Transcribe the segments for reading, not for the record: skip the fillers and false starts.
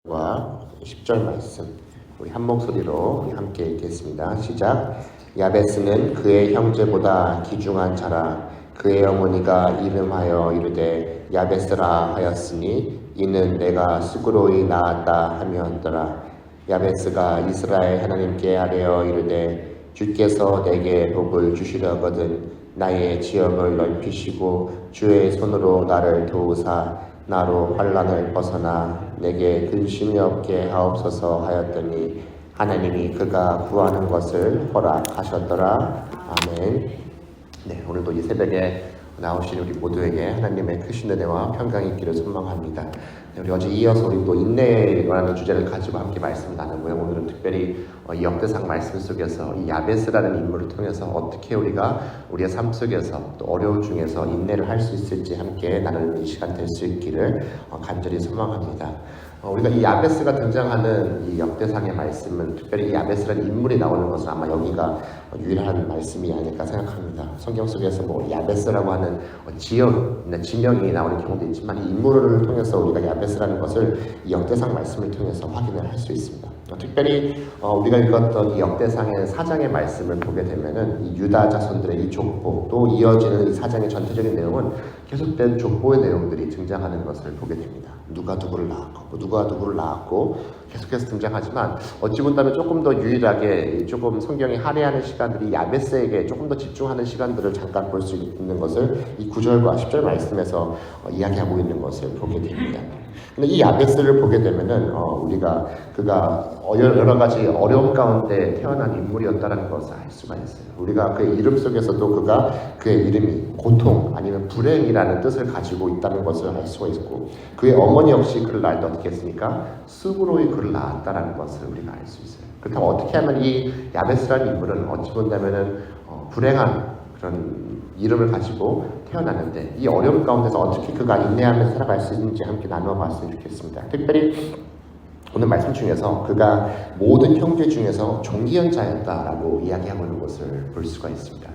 와 10절 말씀 우리 한 목소리로 우리 함께 읽겠습니다. 시작. 야베스는 그의 형제보다 귀중한 자라. 그의 어머니가 이름하여 이르되 야베스라 하였으니 이는 내가 수그로이 낳았다 하면더라. 야베스가 이스라엘 하나님께 아뢰어 이르되 주께서 내게 복을 주시려거든 나의 지역을 넓히시고 주의 손으로 나를 도우사 나로 환난을 벗어나 내게 근심이 없게 하옵소서 하였더니 하나님이 그가 구하는 것을 허락하셨더라. 아멘. 네, 오늘도 이 새벽에 나오신 우리 모두에게 하나님의 크신 은혜와 평강이 있기를 소망합니다. 네, 우리 어제 이어서 우리 또 인내라는 주제를 가지고 함께 말씀 나누고요. 오늘은 특별히 이 역대상 말씀 속에서 이 야베스라는 인물을 통해서 어떻게 우리가 우리의 삶 속에서 또 어려움 중에서 인내를 할 수 있을지 함께 나누는 이 시간 될 수 있기를 간절히 소망합니다. 우리가 이 야베스가 등장하는 이 역대상의 말씀은 특별히 이 야베스라는 인물이 나오는 것은 아마 여기가 유일한 말씀이 아닐까 생각합니다. 성경 속에서 뭐 야베스라고 하는 지역이나 지명이 나오는 경우도 있지만 이 인물을 통해서 우리가 야베스라는 것을 이 역대상 말씀을 통해서 확인을 할 수 있습니다. 특별히 우리가 읽었던 이 역대상의 4장의 말씀을 보게 되면은 이 유다 자손들의 이 족보 또 이어지는 이 4장의 전체적인 내용은 계속된 족보의 내용들이 등장하는 것을 보게 됩니다. 누가 누구를 낳았고 누가 누구를 낳았고 계속해서 등장하지만 어찌 본다면 조금 더 유일하게 조금 성경이 할애하는 시간들이 야베스에게 조금 더 집중하는 시간들을 잠깐 볼 수 있는 것을 이 9절과 10절 말씀에서 이야기하고 있는 것을 보게 됩니다. 근데 이 야베스를 보게 되면은 우리가 그가 여러 가지 어려움 가운데 태어난 인물이었다는 것을 알 수가 있어요. 우리가 그의 이름 속에서도 그의 이름이 고통 아니면 불행이라는 뜻을 가지고 있다는 것을 알 수가 있고 그의 어머니 역시 그를 낳을 때 어떻게 했습니까? 수고로이 그를 낳았다는 것을 우리가 알 수 있어요. 그렇다면 어떻게 하면 이 야베스라는 인물은 어찌 본다면은 불행한 그런 이름을 가지고 태어났는데 이 어려움 가운데서 어떻게 그가 인내하면서 살아갈 수 있는지 함께 나누어 봤으면 좋겠습니다. 특별히 오늘 말씀 중에서 그가 모든 형제 중에서 존귀한 자였다라고 이야기하고 있는 것을 볼 수가 있습니다.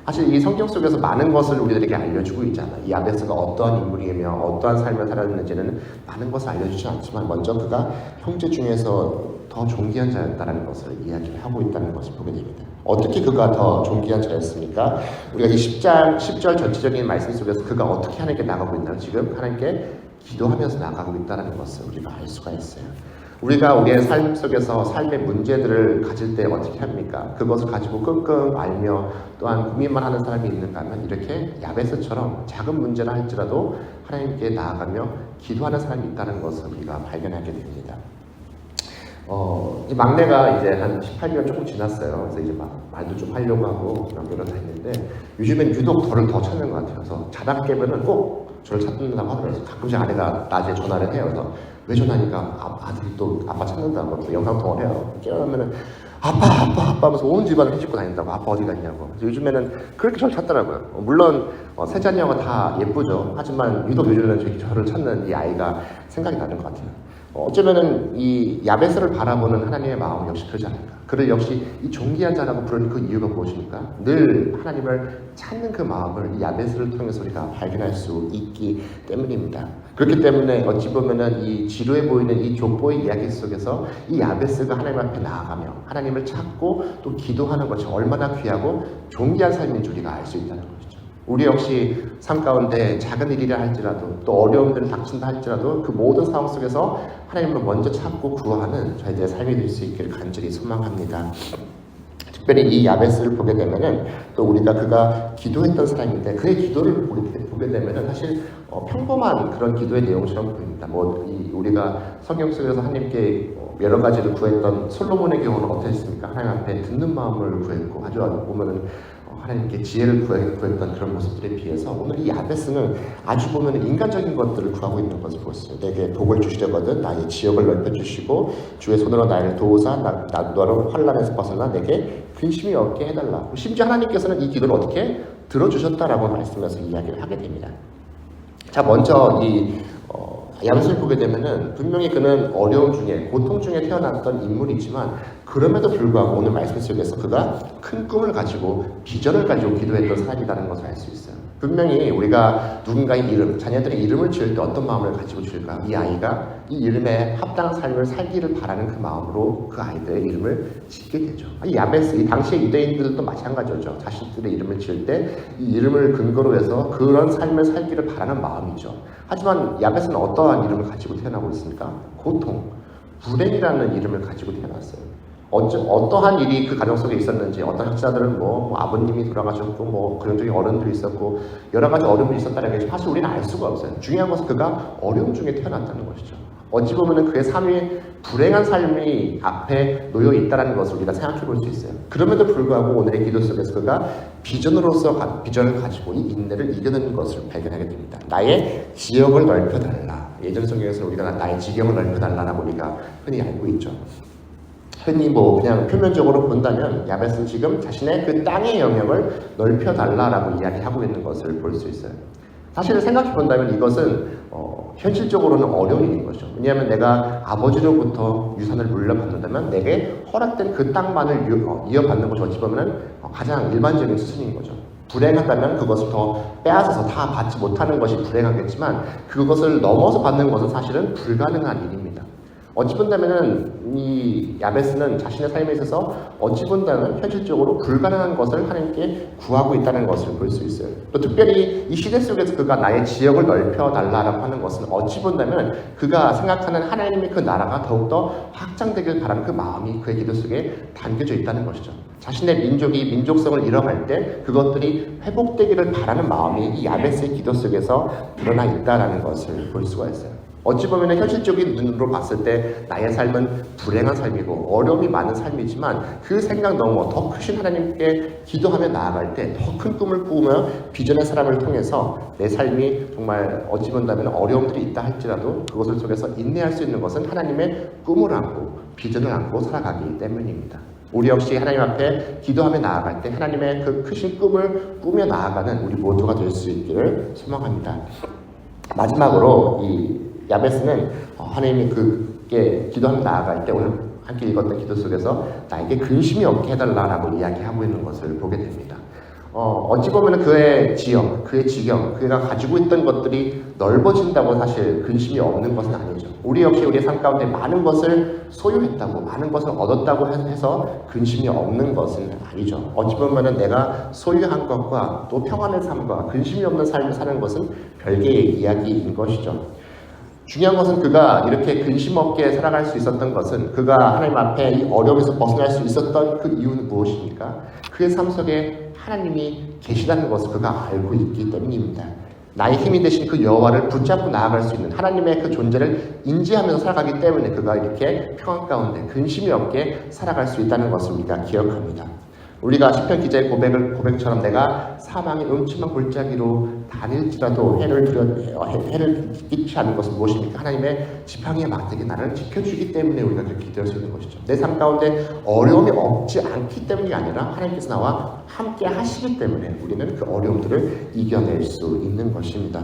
사실 이 성경 속에서 많은 것을 우리들에게 알려주고 있잖아요. 이 야베스가 어떠한 인물이며 어떠한 삶을 살았는지는 많은 것을 알려주지 않지만 먼저 그가 형제 중에서 더 존귀한 자였다는 것을 이야기를 하고 있다는 것을 보게 됩니다. 어떻게 그가 더 존귀한 자였습니까? 우리가 이 10절 전체적인 말씀 속에서 그가 어떻게 하나님께 나가고 있나요? 지금 하나님께 기도하면서 나가고 있다는 것을 우리가 알 수가 있어요. 우리가 우리의 삶 속에서 삶의 문제들을 가질 때 어떻게 합니까? 그것을 가지고 끙끙 앓며 또한 고민만 하는 사람이 있는가 하면 이렇게 야베스처럼 작은 문제라 할지라도 하나님께 나아가며 기도하는 사람이 있다는 것을 우리가 발견하게 됩니다. 이 막내가 이제 한 18개월 조금 지났어요. 그래서 이제 막 말도 좀 하려고 하고 여러 다 했는데 요즘엔 유독 저를 더 찾는 것 같아요. 그래서 자다가 깨면은 꼭 저를 찾는다고 하더라고요. 가끔씩 아내가 낮에 전화를 해요. 그래서 왜 전화하니까 아들이 또 아빠 찾는다고 또 영상통화를 해요. 깨어나면은 아빠 하면서 온 집안을 휘짓고 다닌다고. 아빠 어디 갔냐고. 그래서 요즘에는 그렇게 저를 찾더라고요. 물론 세 자녀가 다 예쁘죠. 하지만 유독 요즘에는 저를 찾는 이 아이가 생각이 나는 것 같아요. 어쩌면은 이 야베스를 바라보는 하나님의 마음 역시 그러지 않을까. 그를 역시 이 존귀한 자라고 부르는 그 이유가 무엇입니까? 늘 하나님을 찾는 그 마음을 이 야베스를 통해서 우리가 발견할 수 있기 때문입니다. 그렇기 때문에 어찌 보면은 이 지루해 보이는 이 족보의 이야기 속에서 이 야베스가 하나님 앞에 나아가며 하나님을 찾고 또 기도하는 것이 얼마나 귀하고 존귀한 삶인 줄 우리가 알 수 있다는 것이죠. 우리 역시 삶 가운데 작은 일이라 할지라도 또 어려움들을 닥친다 할지라도 그 모든 상황 속에서 하나님을 먼저 찾고 구하는 저희들의 삶이 될 수 있기를 간절히 소망합니다. 특별히 이 야베스를 보게 되면은 또 우리가 그가 기도했던 사람인데 그의 기도를 보게 되면은 사실 평범한 그런 기도의 내용처럼 보입니다. 우리가 성경 속에서 하나님께 여러 가지를 구했던 솔로몬의 경우는 어땠습니까? 하나님 앞에 듣는 마음을 구했고 아주 보면은 하나님께 지혜를 구했던 그런 모습들에 비해서 오늘 이 야베스는 아주 보면 인간적인 것들을 구하고 있는 것을 보았어요. 내게 복을 주시려거든 나의 지역을 넓혀주시고 주의 손으로 나를 도우사 너를 환난에서 벗어나 내게 근심이 없게 해달라. 심지어 하나님께서는 이 기도를 어떻게 들어주셨다라고 말씀해서 이야기를 하게 됩니다. 자, 먼저 이 야베스를 보게 되면은 분명히 그는 어려움 중에 고통 중에 태어났던 인물이지만 그럼에도 불구하고 오늘 말씀 속에서 그가 큰 꿈을 가지고 비전을 가지고 기도했던 사람이라는 것을 알 수 있어요. 분명히 우리가 누군가의 이름, 자녀들의 이름을 지을 때 어떤 마음을 가지고 지을까? 이 아이가 이 이름에 합당한 삶을 살기를 바라는 그 마음으로 그 아이들의 이름을 짓게 되죠. 이 야베스, 이 당시의 유대인들도 마찬가지죠. 자신들의 이름을 지을 때 이 이름을 근거로 해서 그런 삶을 살기를 바라는 마음이죠. 하지만 야베스는 어떠한 이름을 가지고 태어나고 있습니까? 고통, 불행이라는 이름을 가지고 태어났어요. 어떠한 일이 그 가정 속에 있었는지, 어떤 학자들은 뭐 아버님이 돌아가셨고 뭐 그런 중에 어른들이 있었고 여러 가지 어려움이 있었다는 게 사실 우리는 알 수가 없어요. 중요한 것은 그가 어려움 중에 태어났다는 것이죠. 어찌 보면 그의 삶이 불행한 삶이 앞에 놓여 있다는 것을 우리가 생각해 볼 수 있어요. 그럼에도 불구하고 오늘의 기도 속에서 그가 비전으로서 비전을 가지고 이 인내를 이겨내는 것을 발견하게 됩니다. 나의 지역을 넓혀달라. 예전 성경에서 우리가 나의 지경을 넓혀달라라고 우리가 흔히 알고 있죠. 흔히 뭐 그냥 표면적으로 본다면 야베스는 지금 자신의 그 땅의 영역을 넓혀달라라고 이야기하고 있는 것을 볼 수 있어요. 사실 생각해 본다면 이것은 현실적으로는 어려운 일인 거죠. 왜냐하면 내가 아버지로부터 유산을 물려받는다면 내게 허락된 그 땅만을 이어받는 것이 어찌 보면 가장 일반적인 수순인 거죠. 불행하다면 그것을 더 빼앗아서 다 받지 못하는 것이 불행하겠지만 그것을 넘어서 받는 것은 사실은 불가능한 일입니다. 어찌 본다면 이 야베스는 자신의 삶에 있어서 어찌 본다면 현실적으로 불가능한 것을 하나님께 구하고 있다는 것을 볼 수 있어요. 또 특별히 이 시대 속에서 그가 나의 지역을 넓혀달라고 하는 것은 어찌 본다면 그가 생각하는 하나님의 그 나라가 더욱더 확장되길 바라는 그 마음이 그의 기도 속에 담겨져 있다는 것이죠. 자신의 민족이 민족성을 잃어갈 때 그것들이 회복되기를 바라는 마음이 이 야베스의 기도 속에서 드러나 있다는 것을 볼 수가 있어요. 어찌 보면 현실적인 눈으로 봤을 때 나의 삶은 불행한 삶이고 어려움이 많은 삶이지만 그 생각 넘어 더 크신 하나님께 기도하며 나아갈 때 더 큰 꿈을 꾸며 비전의 사람을 통해서 내 삶이 정말 어찌 본다면 어려움들이 있다 할지라도 그것을 속에서 인내할 수 있는 것은 하나님의 꿈을 안고 비전을 안고 살아가기 때문입니다. 우리 역시 하나님 앞에 기도하며 나아갈 때 하나님의 그 크신 꿈을 꾸며 나아가는 우리 모두가 될 수 있기를 소망합니다. 마지막으로 이 야베스는 하나님이 그게 기도하며 나아갈 때 오늘 함께 읽었던 기도 속에서 나에게 근심이 없게 해달라라고 이야기하고 있는 것을 보게 됩니다. 어찌 보면 그의 지역, 그의 지경, 그가 가지고 있던 것들이 넓어진다고 사실 근심이 없는 것은 아니죠. 우리 역시 우리의 삶 가운데 많은 것을 소유했다고, 많은 것을 얻었다고 해서 근심이 없는 것은 아니죠. 어찌 보면 내가 소유한 것과 또 평안의 삶과 근심이 없는 삶을 사는 것은 별개의 이야기인 것이죠. 중요한 것은 그가 이렇게 근심 없게 살아갈 수 있었던 것은 그가 하나님 앞에 이 어려움에서 벗어날 수 있었던 그 이유는 무엇입니까? 그의 삶 속에 하나님이 계시다는 것을 그가 알고 있기 때문입니다. 나의 힘이 되신 그 여호와를 붙잡고 나아갈 수 있는 하나님의 그 존재를 인지하면서 살아가기 때문에 그가 이렇게 평안 가운데 근심이 없게 살아갈 수 있다는 것을 우리가 기억합니다. 우리가 시편 기자의 고백처럼 내가 사망의 음침한 골짜기로 다닐지라도 해를 끼치 않는 것은 무엇입니까? 하나님의 지팡이의 막대기 나를 지켜주기 때문에 우리가 그렇게 기도할 수 있는 것이죠. 내 삶 가운데 어려움이 없지 않기 때문이 아니라 하나님께서 나와 함께 하시기 때문에 우리는 그 어려움들을 이겨낼 수 있는 것입니다.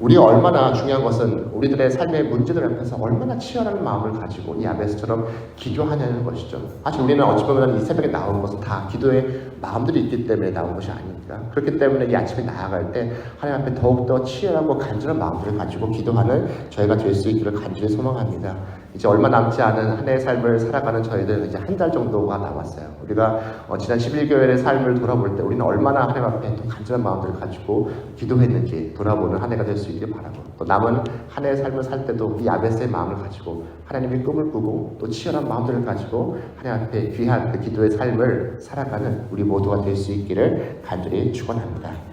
우리가 얼마나 중요한 것은 우리들의 삶의 문제들 앞에서 얼마나 치열한 마음을 가지고 이 야베스처럼 기도하냐는 것이죠. 사실 우리는 어찌 보면 이 새벽에 나온 것은 다 기도의 마음들이 있기 때문에 나온 것이 아닙니까? 그렇기 때문에 이 아침에 나아갈 때 하나님 앞에 더욱더 치열하고 간절한 마음들을 가지고 기도하는 저희가 될 수 있기를 간절히 소망합니다. 이제 얼마 남지 않은 한 해의 삶을 살아가는 저희들 이제 한 달 정도가 남았어요. 우리가 지난 11개월의 삶을 돌아볼 때 우리는 얼마나 하나님 앞에 또 간절한 마음들을 가지고 기도했는지 돌아보는 한 해가 될 수 있길 바라고 또 남은 한 해의 삶을 살 때도 이 야베스의 마음을 가지고 하나님의 꿈을 꾸고 또 치열한 마음들을 가지고 하나님 앞에 귀한 그 기도의 삶을 살아가는 우리 모두가 될 수 있기를 간절히 축원합니다.